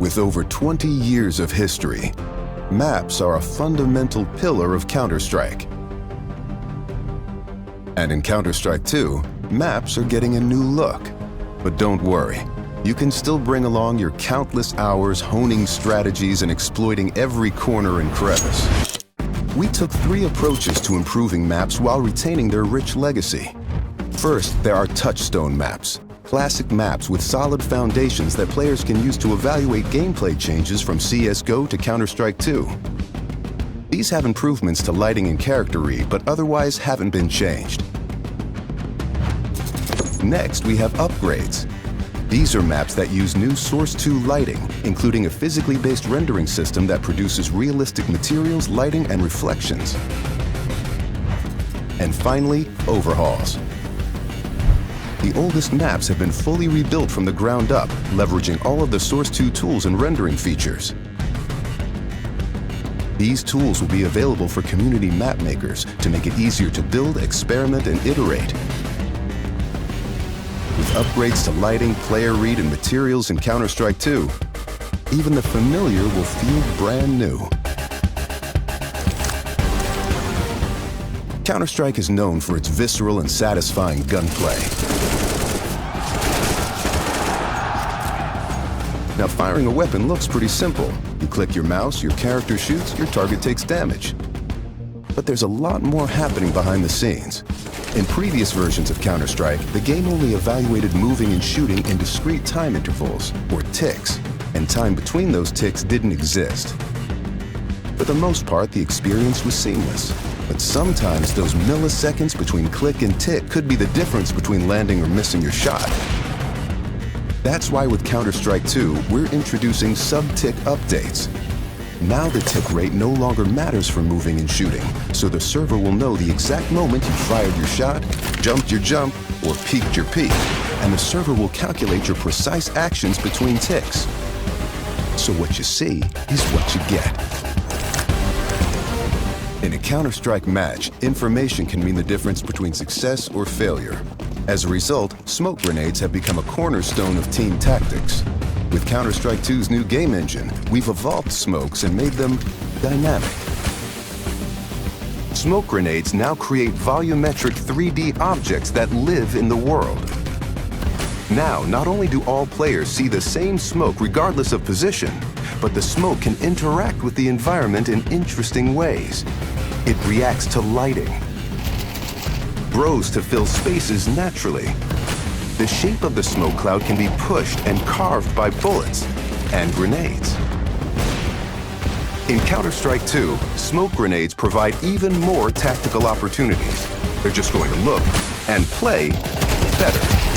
With over 20 years of history, maps are a fundamental pillar of Counter-Strike. And in Counter-Strike 2, maps are getting a new look. But don't worry, you can still bring along your countless hours honing strategies and exploiting every corner and crevice. We took 3 approaches to improving maps while retaining their rich legacy. First, there are touchstone maps, classic maps with solid foundations that players can use to evaluate gameplay changes from CSGO to Counter-Strike 2. These have improvements to lighting and character read, but otherwise haven't been changed. Next, we have upgrades. These are maps that use new Source 2 lighting, including a physically based rendering system that produces realistic materials, lighting, and reflections. And finally, overhauls. The oldest maps have been fully rebuilt from the ground up, leveraging all of the Source 2 tools and rendering features. These tools will be available for community map makers to make it easier to build, experiment, and iterate. With upgrades to lighting, player read, and materials in Counter-Strike 2, even the familiar will feel brand new. Counter-Strike is known for its visceral and satisfying gunplay. Now, firing a weapon looks pretty simple. You click your mouse, your character shoots, your target takes damage. But there's a lot more happening behind the scenes. In previous versions of Counter-Strike, the game only evaluated moving and shooting in discrete time intervals, or ticks, and time between those ticks didn't exist. For the most part, the experience was seamless, but sometimes those milliseconds between click and tick could be the difference between landing or missing your shot. That's why with Counter-Strike 2, we're introducing sub-tick updates. Now the tick rate no longer matters for moving and shooting, so the server will know the exact moment you fired your shot, jumped your jump, or peeked your peek, and the server will calculate your precise actions between ticks. So what you see is what you get. In a Counter-Strike match, information can mean the difference between success or failure. As a result, smoke grenades have become a cornerstone of team tactics. With Counter-Strike 2's new game engine, we've evolved smokes and made them dynamic. Smoke grenades now create volumetric 3D objects that live in the world. Now, not only do all players see the same smoke regardless of position, but the smoke can interact with the environment in interesting ways. It reacts to lighting, grows to fill spaces naturally. The shape of the smoke cloud can be pushed and carved by bullets and grenades. In Counter-Strike 2, smoke grenades provide even more tactical opportunities. They're just going to look and play better.